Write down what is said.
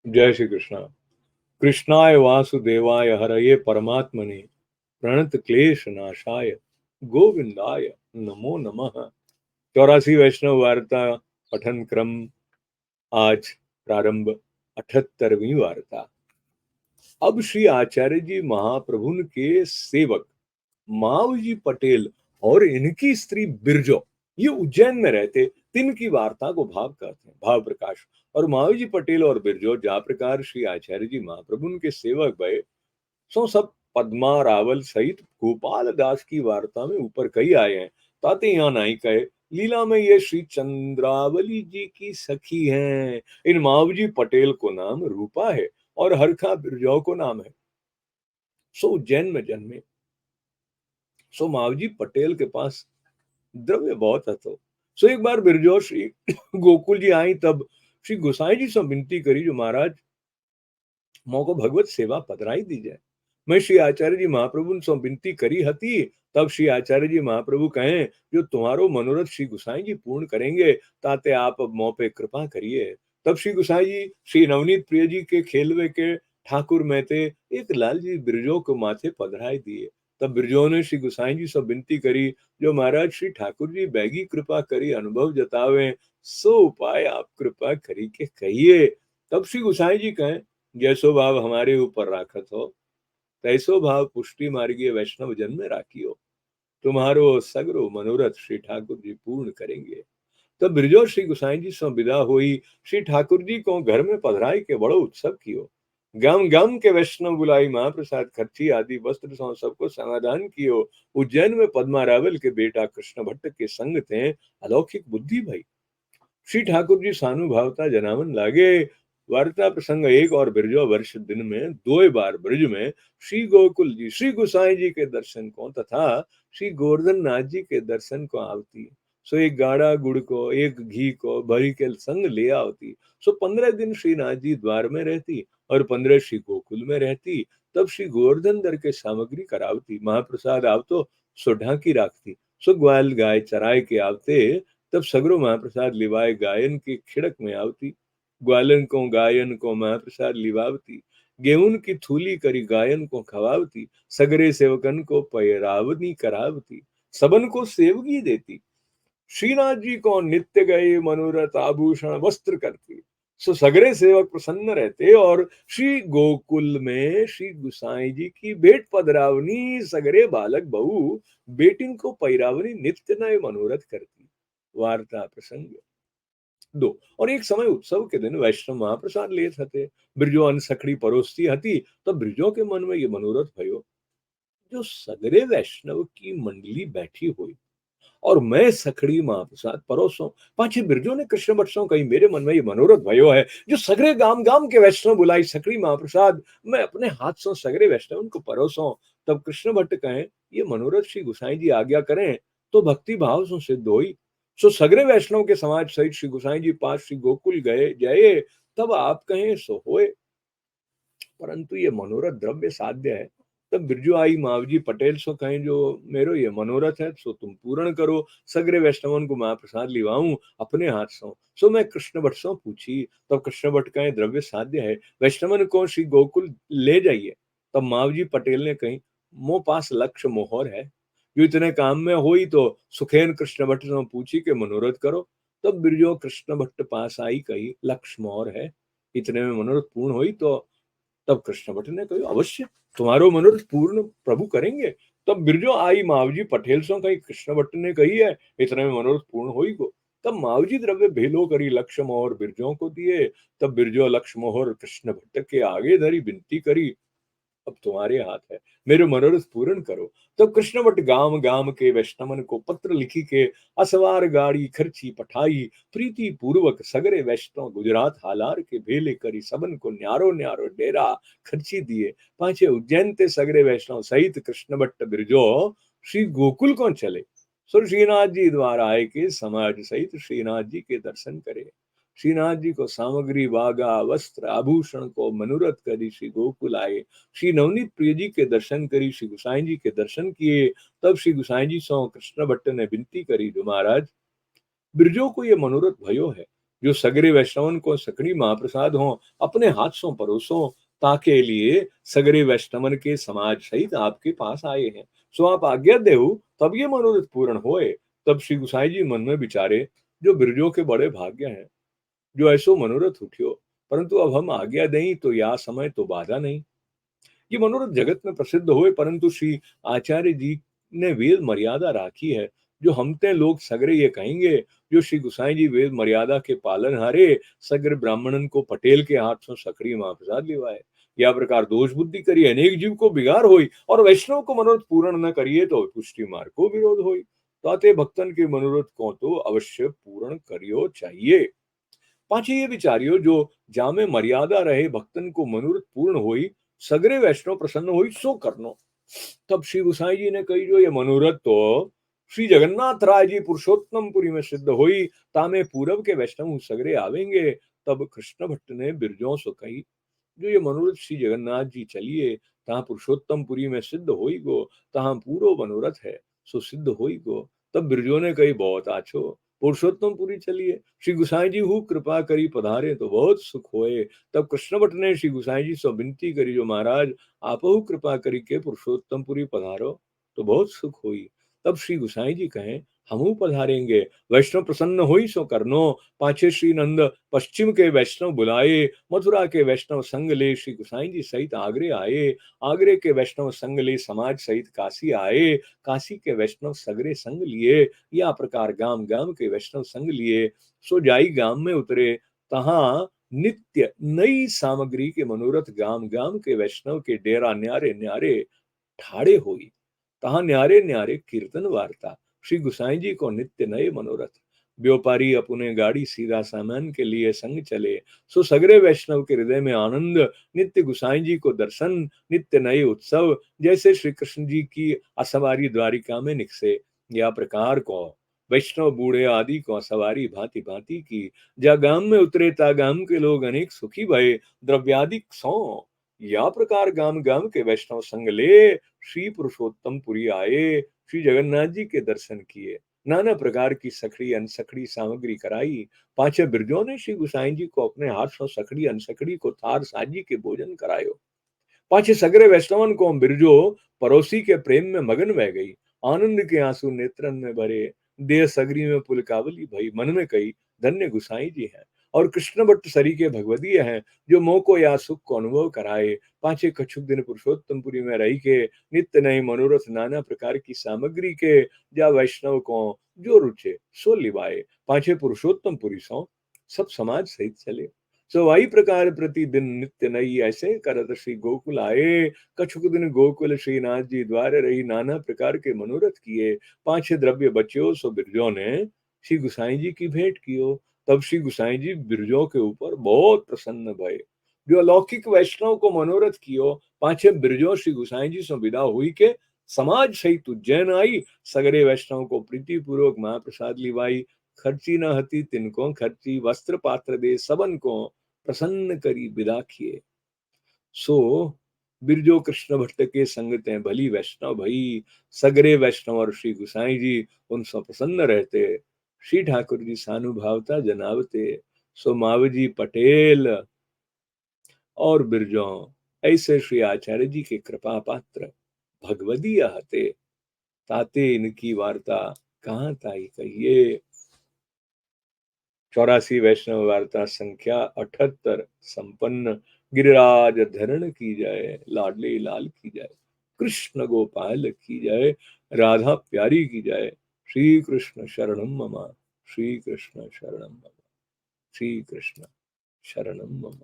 जय श्री कृष्ण। कृष्णाय वासुदेवाय हरये परमात्मने प्रणत क्लेश नाशाय गोविंदाय नमो नमः। 84 वैष्णव वार्ता पठन क्रम आज प्रारंभ। 78वीं वार्ता। अब श्री आचार्य जी महाप्रभु के सेवक मावजी पटेल और इनकी स्त्री बिरजो ये उज्जैन में रहते। तिन की वार्ता को भाव कहते हैं, भाव प्रकाश। और मावजी पटेल और बिरजो जा प्रकार श्री आचार्य जी महाप्रभु के सेवक भय सो सब पद्मा रावल सहित गोपाल दास की वार्ता में ऊपर कई आए हैं। ताते यहाँ नहीं कहे लीला में ये श्री चंद्रावली जी की सखी हैं। इन मावजी पटेल को नाम रूपा है और हरखा बिरजो को नाम है। सो उज्जैन में जन्मे। सो मावजी पटेल के पास द्रव्य बहुत है। तो सो एक बार बिरजो श्री गोकुल जी आई तब श्री गोसाई जी से विनती करी जो महाराज मोको भगवत सेवा पधराई दी जाए। मैं श्री आचार्य जी महाप्रभु से विनती करी हती। तब श्री आचार्य जी महाप्रभु कहें जो तुम्हारो मनोरथ श्री गुसाई जी पूर्ण करेंगे ताते आप अब मोह पे कृपा करिए। तब श्री गुसाई जी श्री नवनीत प्रिय जी के खेलवे के ठाकुर में थे एक लाल जी बिरजो को माथे पधराई दिए। तब बिरजो ने श्री गुसाई जी से विनती करी जो महाराज श्री ठाकुर जी बैगी कृपा करी अनुभव जतावे सो उपाय आप कृपा करी के कहिए। तब श्री गुसाई जी कहें जैसो भाव हमारे ऊपर राखत हो तैसो भाव पुष्टि मार्गीय वैष्णव जन में राखियो। तुम्हारो सगरो मनोरथ श्री ठाकुर जी पूर्ण करेंगे। तब बिरजो श्री गुसाई जी सो विदा हुई। श्री ठाकुर जी को घर में पधराई के बड़ो उत्सव कियो। गम गम के वैष्णव बुलाई महाप्रसाद खर्ची आदि वस्त्र सो सबको समाधान कियो। उज्जैन में पद्मा रावल के बेटा कृष्ण भट्ट के संग थे अलौकिक बुद्धि भई। श्री ठाकुर जी सानुभावता जनावन लागे। वार्ता प्रसंग एक और बिरजो वर्ष दिन में दो बार ब्रज में श्री गोकुल जी श्री गुसाई जी के दर्शन को तथा श्री गोवर्धन नाथ जी के दर्शन को आवती। सो एक गाड़ा गुड़ को एक घी को भरी के संग ले आवती। सो 15 दिन श्रीनाथ जी द्वार में रहती और 15 श्री गोकुल में रहती। तब श्री गोवर्धन दर के सामग्री करावती महाप्रसाद आवतो सो ढांकी राखती। सो ग्वाल गाय चराय के आवते तब सगरो महाप्रसाद लिवाए गायन की खिड़क में आवती। ग्वालन को गायन को महाप्रसाद लिवावती। गेहूं की थूली करी गायन को खवावती। सगरे सेवकन को पैरावनी करावती। सबन को सेवगी देती। श्रीनाथ जी को नित्य गए मनोरथ आभूषण वस्त्र करती। सो सगरे सेवक प्रसन्न रहते और श्री गोकुल में श्री गुसाई जी की भेंट पधरावनी सगरे बालक बहु बेटिन को पैरावनी नित्य नए मनोरथ करती। वार्ता प्रसंग दो। और एक समय उत्सव के दिन वैष्णव महाप्रसाद ले थे। ब्रिजो अन्न सखड़ी परोसती हती। तब ब्रिजो के मन में ये मनोरथ भयो जो सगरे वैष्णव की मंडली बैठी हुई और मैं सखड़ी महाप्रसाद परोसो। पाछे बिरजो ने कृष्ण भट्ट सो कही मेरे मन में ये मनोरथ भयो है जो सगरे गाम गाम के वैष्णव बुलाई सखड़ी महाप्रसाद मैं अपने हाथ से सगरे वैष्णव उनको परोसो। तब कृष्ण भट्ट कहें ये मनोरथ श्री गुसाई जी आज्ञा करें तो भक्ति भाव से सिद्ध होई। सो सगरे वैष्णव के समाज सहित श्री गुसाई जी पास श्री गोकुल गए जाए। तब आप कहें सो होए परंतु ये मनोरथ द्रव्य साध्य है। तब बिरजू आई मावजी पटेल सो कहें जो मेरो ये मनोरथ है सो तुम पूर्ण करो। सगरे वैष्णवन को महाप्रसाद लिवाऊं अपने हाथ सो मैं कृष्ण भट्ट सो पूछी। तब कृष्ण भट्ट कहें द्रव्य साध्य है वैष्णवन को श्री गोकुल ले जाइए। तब मावजी पटेल ने कही मो पास लक्ष्य मोहर है जो इतने काम में हुई तो सुखेन कृष्ण भट्ट से पूछी के मनोरथ करो। तब बिरजो कृष्ण भट्ट पास आई कही लक्ष्य मोहर है इतने में मनोरथ पूर्ण हुई तो। तब कृष्ण भट्ट ने कहा अवश्य तुम्हारो मनोरथ पूर्ण प्रभु करेंगे। तब बिरजो आई मावजी पटेल सो कही कृष्ण भट्ट ने कही है इतने में मनोरथ पूर्ण होई को। तब मावजी द्रव्य भेलो करी लक्ष्य मोहर बिरजो को दिए। तब बिरजो लक्ष्य मोहर कृष्ण भट्ट के आगे धरी विनती करी अब तुम्हारे हाथ है मेरे मनोरथ पूर्ण करो। तब कृष्ण भट्ट गांव गांव के वैष्णवन को पत्र लिखी के असवार गाड़ी खर्ची पठाई। प्रीति पूर्वक सगरे वैष्णव गुजरात हालार के भेले करी सबन को न्यारो न्यारो डेरा खर्ची दिए। पांचे उज्जैन ते सगरे वैष्णव सहित कृष्ण भट्ट बिरजो श्री गोकुल को चले। सो श्रीनाथ जी द्वारा आए के समाज सहित श्रीनाथ जी के दर्शन करे। श्रीनाथ जी को सामग्री वागा वस्त्र आभूषण को मनोरथ करी श्री गोकुल आए। श्री नवनीत प्रिय जी के दर्शन करी श्री गुसाई जी के दर्शन किए। तब श्री गुसाई जी सो कृष्ण भट्ट ने विनती करी जो महाराज बिरजो को ये मनोरथ भयो है जो सगरे वैष्णवन को सकड़ी महाप्रसाद हो अपने हाथ सो परोसो, ताके लिए सगरे वैष्णवन के समाज सहित आपके पास आए हैं। सो आप आज्ञा देहु तब ये मनोरथ पूर्ण होए। तब श्री गुसाई जी मन में विचारे, जो बिरजों के बड़े भाग्य हैं, जो ऐसो मनोरथ उठियो, परंतु अब हम आज्ञा दें तो या समय तो बाधा नहीं। ये मनोरथ जगत में प्रसिद्ध हुए, परंतु श्री आचार्य जी ने वेद मर्यादा राखी है। जो हमते लोग सगरे ये कहेंगे, जो श्री गुसाई जी वेद मर्यादा के पालन हारे सग्र ब्राह्मणन को पटेल के हाथ से सकड़ी महाप्रसाद लिवाए। या प्रकार दोष बुद्धि करिए अनेक जीव को बिगाड़ होई, और वैष्णव को मनोरथ पूर्ण न करिए तो पुष्टि मार्ग को विरोध होई। ताते भक्तन के मनोरथ को तो अवश्य पूर्ण करियो चाहिए। पाछे ये विचारियो, जो जामे मर्यादा रहे भक्तन को मनोरथ पूर्ण होई, सगरे वैष्णव प्रसन्न होई सो करनो। तब श्री गुसाई जी ने कही, जो ये मनोरथ तो श्री जगन्नाथ राय जी पुरुषोत्तमपुरी में सिद्ध हुई, तामे पूरब के वैष्णव सगरे आवेंगे। तब कृष्ण भट्ट ने बिरजों से कही, जो ये मनोरथ श्री जगन्नाथ जी चलिए, तहाँ पुरुषोत्तमपुरी में सिद्ध होई गो, तहाँ पूरो मनोरथ है सो सिद्ध होई गो। तब बिरजों ने कही, बहुत आछो, पुरुषोत्तमपुरी चलिए, श्री गुसाई जी हु कृपा करी पधारे तो बहुत सुख होए। तब कृष्ण भट्ट ने श्री गुसाई जी से विनती करी, जो महाराज आपहु कृपा करी के पुरुषोत्तमपुरी पधारो तो बहुत सुख हुई। तब श्री गुसाई जी कहें, हमहु पधारेंगे, वैष्णव प्रसन्न हुई सो करनो। पाछे श्री नंद पश्चिम के वैष्णव बुलाए, मथुरा के वैष्णव संग ले श्री गुसाई जी सहित आगरे आए। आगरे के वैष्णव संग ले समाज सहित काशी आए। काशी के वैष्णव सगरे संग लिए, या प्रकार गाम गाम के वैष्णव संग लिए। सो जाई गाम में उतरे, तहां नित्य नई सामग्री के मनोरथ गाम गाम के वैष्णव के डेरा न्यारे न्यारे ठाड़े हुई। तहां न्यारे न्यारे कीर्तन वार्ता, श्री गुसाई जी को नित्य नए मनोरथ। व्यापारी अपने गाड़ी सीधा सामान के लिए संग चले, सो सगरे वैष्णव के हृदय में आनंद। नित्य गुसाई जी को दर्शन, नित्य नए उत्सव, जैसे श्री कृष्ण जी की असवारी द्वारिका में निकसे। या प्रकार को वैष्णव बूढ़े आदि को सवारी भांति भांति की। जा गाम में उतरे ता गाम के लोग अनेक सुखी भये, द्रव्यादि सौ। या प्रकार गाम गाम के वैष्णव संग ले श्री पुरुषोत्तमपुरी आए। श्री जगन्नाथ जी के दर्शन किए, नाना प्रकार की सखड़ी अनसखड़ी सामग्री कराई। पांचे बिरजों ने श्री गुसाई जी को अपने हाथ से सखड़ी अनसखड़ी को थार साजी के भोजन करायो। पाछे सगरे वैष्णवन को बिरजो पड़ोसी के प्रेम में मगन बह गई। आनंद के आंसू नेत्रन में भरे, देह सगरी में पुलकावली भई। मन में कही, धन्य गुसाई जी हैं, और कृष्ण भट्ट सरी के भगवदीय हैं, जो मोह को या सुख को अनुभव कराए। पाछे कछुक दिन पुरुषोत्तमपुरी में रही के, नित्य नए मनोरथ नाना प्रकार की सामग्री के। जा वैष्णव को जो रुचे सो लिवाए। पाछे पुरुषोत्तमपुरी सो सब समाज सहित चले। सो वाई प्रकार प्रतिदिन नित्य नई, ऐसे करत श्री गोकुल आए। कछुक दिन गोकुल श्रीनाथ जी द्वारे रही, नाना प्रकार के मनोरथ किए। पांच द्रव्य बच्चों सो बिरजों ने श्री गुसाई जी की भेंट कियो। तब श्री गुसाई जी बिरजों के ऊपर बहुत प्रसन्न भये, जो अलौकिक वैष्णव को मनोरथ कियो। पांचे बिरजों श्री गुसाई जी से विदा हुई के समाज सहित उज्जैन आई। सगरे वैष्णव को प्रीति पूर्वक महाप्रसाद लिवाई। खर्ची न हती तिनको खर्ची, वस्त्र पात्र दे सबन को प्रसन्न करी विदा किए। सो बिरजो कृष्ण भट्ट के संगते भली वैष्णव भई। सगरे वैष्णव और श्री गुसाई जी उनसे प्रसन्न रहते। श्री ठाकुर जी सानुभावता जनावते। सो मावजी पटेल और बिरजो ऐसे श्री आचार्य जी के कृपा पात्र भगवदीय हते। ताते इनकी वार्ता कहाँ ताई कहिए। 84 वैष्णव वार्ता संख्या 78 संपन्न। गिरिराज धरण की जय, लाडले लाल की जय, कृष्ण गोपाल की जय, राधा प्यारी की जय। श्री कृष्ण शरणम मम, श्री कृष्ण शरणम मम, श्री कृष्ण शरणम मम।